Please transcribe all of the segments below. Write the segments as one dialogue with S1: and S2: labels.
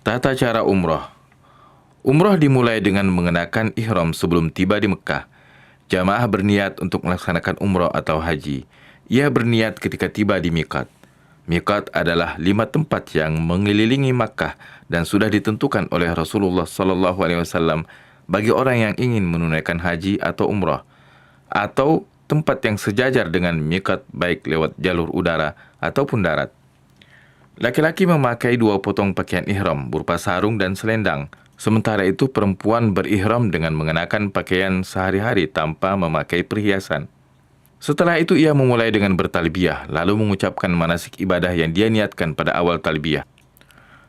S1: Tata cara umroh. Umroh dimulai dengan mengenakan ihram sebelum tiba di Mekah. Jamaah berniat untuk melaksanakan umroh atau haji. Ia berniat ketika tiba di miqat. Miqat adalah 5 tempat yang mengelilingi Makkah dan sudah ditentukan oleh Rasulullah SAW bagi orang yang ingin menunaikan haji atau umroh, atau tempat yang sejajar dengan miqat baik lewat jalur udara ataupun darat. Laki-laki memakai 2 potong pakaian ihram berupa sarung dan selendang. Sementara itu perempuan berihram dengan mengenakan pakaian sehari-hari tanpa memakai perhiasan. Setelah itu ia memulai dengan bertalbiyah, lalu mengucapkan manasik ibadah yang dia niatkan pada awal talbiyah.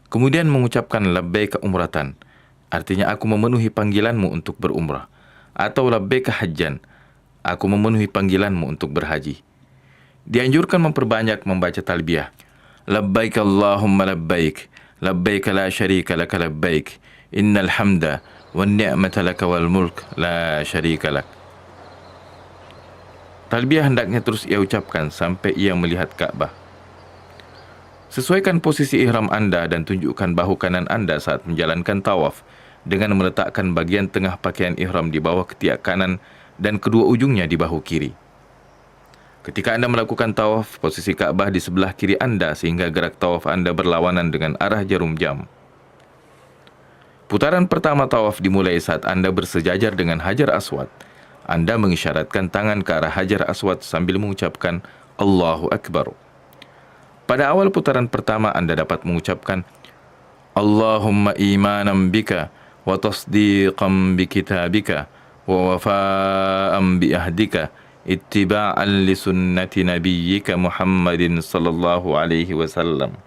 S1: Kemudian mengucapkan labbaik umratan, artinya aku memenuhi panggilanmu untuk berumrah, atau labbaik hajjan, aku memenuhi panggilanmu untuk berhaji. Dianjurkan memperbanyak membaca talbiyah. Labbaik Allahumma labbaik, labbaik la syarika laka labbaik, innal hamda wan ni'mata laka wal mulk la syarika lak. Talbiyah hendaknya terus ia ucapkan sampai ia melihat Ka'bah. Sesuaikan posisi ihram Anda dan tunjukkan bahu kanan Anda saat menjalankan tawaf dengan meletakkan bagian tengah pakaian ihram di bawah ketiak kanan dan kedua ujungnya di bahu kiri. Ketika Anda melakukan tawaf, posisi Ka'bah di sebelah kiri Anda sehingga gerak tawaf Anda berlawanan dengan arah jarum jam. Putaran pertama tawaf dimulai saat Anda bersejajar dengan Hajar Aswad. Anda mengisyaratkan tangan ke arah Hajar Aswad sambil mengucapkan Allahu Akbar. Pada awal putaran pertama Anda dapat mengucapkan Allahumma imanan bika wa tasdiqan bi kitabika wa wafa'an bi ahdika ittiba'an li sunnati nabiyyika Muhammadin sallallahu alaihi wasallam.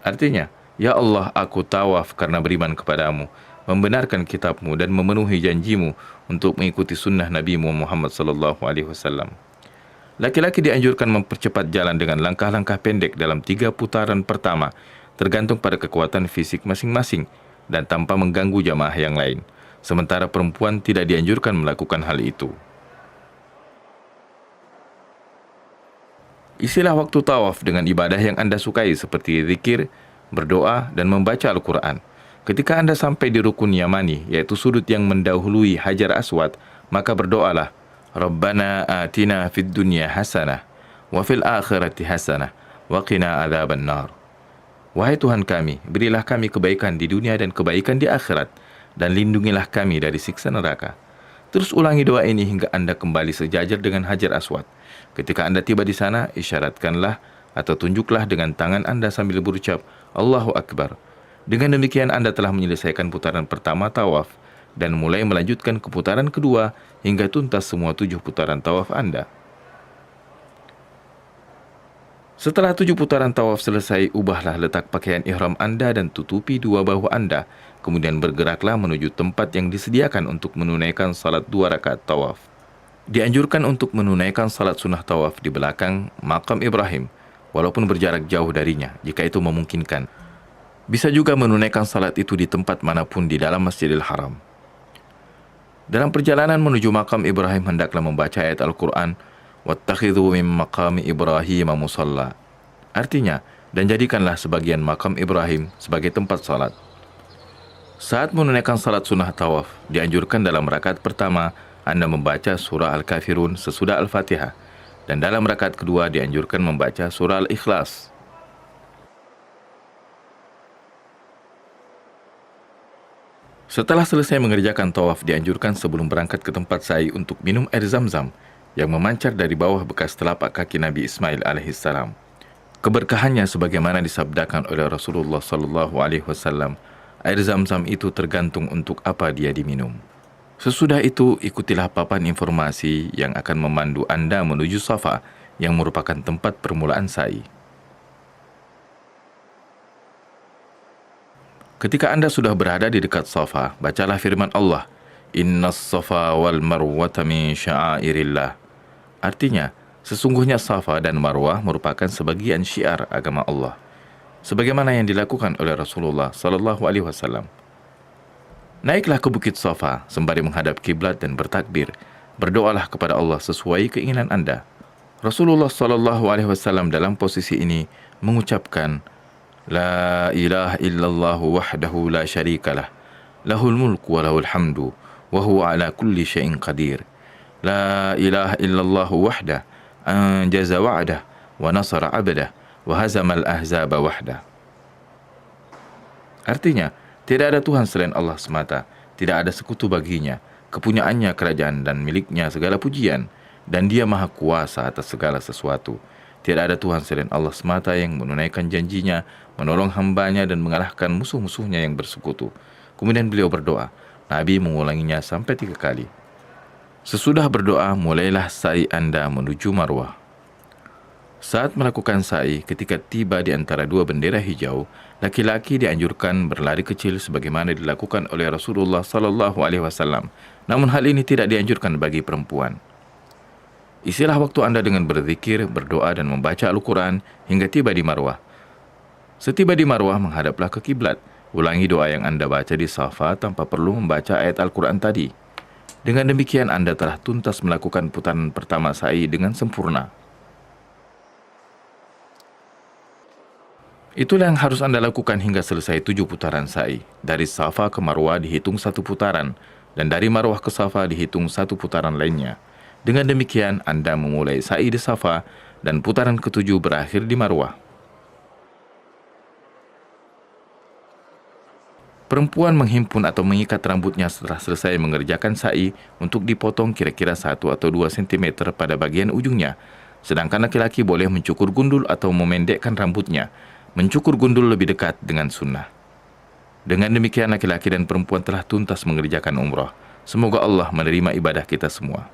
S1: Artinya, ya Allah, aku tawaf karena beriman kepadamu, membenarkan kitabmu dan memenuhi janjimu untuk mengikuti sunnah Nabi Muhammad sallallahu alaihi wasallam. Laki-laki dianjurkan mempercepat jalan dengan langkah-langkah pendek dalam 3 putaran pertama, tergantung pada kekuatan fisik masing-masing dan tanpa mengganggu jamaah yang lain. Sementara perempuan tidak dianjurkan melakukan hal itu. Isilah waktu tawaf dengan ibadah yang Anda sukai seperti zikir, berdoa, dan membaca Al-Quran. Ketika Anda sampai di rukun Yamani, yaitu sudut yang mendahului Hajar Aswad, maka berdoalah, Rabbana atina fid dunya hasanah, wa fil akhirati hasanah, wa qina adzaban nar. Wahai Tuhan kami, berilah kami kebaikan di dunia dan kebaikan di akhirat, dan lindungilah kami dari siksa neraka. Terus ulangi doa ini hingga Anda kembali sejajar dengan Hajar Aswad. Ketika Anda tiba di sana, isyaratkanlah atau tunjuklah dengan tangan Anda sambil berucap Allahu Akbar. Dengan demikian Anda telah menyelesaikan putaran pertama tawaf dan mulai melanjutkan ke putaran kedua hingga tuntas semua 7 putaran tawaf Anda. Setelah 7 putaran tawaf selesai, ubahlah letak pakaian ihram Anda dan tutupi 2 bahu Anda. Kemudian bergeraklah menuju tempat yang disediakan untuk menunaikan salat 2 rakaat tawaf. Dianjurkan untuk menunaikan salat sunnah tawaf di belakang makam Ibrahim, walaupun berjarak jauh darinya, jika itu memungkinkan. Bisa juga menunaikan salat itu di tempat manapun di dalam Masjidil Haram. Dalam perjalanan menuju makam Ibrahim, hendaklah membaca ayat Al-Quran, وَاتَّخِذُوا مِنْ مَقَامِ إِبْرَاهِيمَ مُصَلَّى. Artinya, dan jadikanlah sebagian makam Ibrahim sebagai tempat salat. Saat menunaikan salat sunnah tawaf, dianjurkan dalam rakaat pertama, Anda membaca surah Al-Kafirun sesudah Al-Fatihah. Dan dalam rakaat kedua, dianjurkan membaca surah Al-Ikhlas. Setelah selesai mengerjakan tawaf, dianjurkan sebelum berangkat ke tempat sa'i untuk minum air zam-zam yang memancar dari bawah bekas telapak kaki Nabi Ismail alaihissalam. Keberkahannya sebagaimana disabdakan oleh Rasulullah sallallahu alaihi wasallam, air zam-zam itu tergantung untuk apa dia diminum. Sesudah itu, ikutilah papan informasi yang akan memandu Anda menuju Safa yang merupakan tempat permulaan sa'i. Ketika Anda sudah berada di dekat Safa, bacalah firman Allah, Innas Safa wal Marwata min sya'airillah. Artinya, sesungguhnya Safa dan Marwah merupakan sebagian syiar agama Allah, sebagaimana yang dilakukan oleh Rasulullah sallallahu alaihi wasallam. Naiklah ke bukit Safa sembari menghadap kiblat dan bertakbir. Berdoalah kepada Allah sesuai keinginan Anda. Rasulullah sallallahu alaihi wasallam dalam posisi ini mengucapkan La ilaha illallah wahdahu la syarikalah. Lahul mulku wa lahul hamdu. Wa huwa ala kulli syai'in qadir. La ilaha illallah wahdah. Anjaza wa'dah. Wa nasara abdah. Wa hazamal ahzaba wahdah. Artinya, tidak ada Tuhan selain Allah semata. Tidak ada sekutu baginya. Kepunyaannya kerajaan dan miliknya segala pujian. Dan dia maha kuasa atas segala sesuatu. Tidak ada Tuhan selain Allah semata yang menunaikan janjinya, menolong hambanya dan mengalahkan musuh-musuhnya yang bersekutu. Kemudian beliau berdoa. Nabi mengulanginya sampai 3 kali. Sesudah berdoa, mulailah sa'i Anda menuju Marwah. Saat melakukan sa'i, ketika tiba di antara 2 bendera hijau, laki-laki dianjurkan berlari kecil sebagaimana dilakukan oleh Rasulullah SAW. Namun hal ini tidak dianjurkan bagi perempuan. Isilah waktu Anda dengan berzikir, berdoa dan membaca Al-Quran hingga tiba di Marwah. Setiba di Marwah, menghadaplah ke kiblat. Ulangi doa yang Anda baca di Safa tanpa perlu membaca ayat Al-Quran tadi. Dengan demikian Anda telah tuntas melakukan putaran pertama sa'i dengan sempurna. Itulah yang harus Anda lakukan hingga selesai 7 putaran sa'i. Dari Safa ke Marwah dihitung 1 putaran, dan dari Marwah ke Safa dihitung 1 putaran lainnya. Dengan demikian, Anda memulai sa'i di Safa dan putaran ke-7 berakhir di Marwah. Perempuan menghimpun atau mengikat rambutnya setelah selesai mengerjakan sa'i untuk dipotong kira-kira 1 atau 2 cm pada bagian ujungnya. Sedangkan laki-laki boleh mencukur gundul atau memendekkan rambutnya. Mencukur gundul lebih dekat dengan sunnah. Dengan demikian, laki-laki dan perempuan telah tuntas mengerjakan umrah. Semoga Allah menerima ibadah kita semua.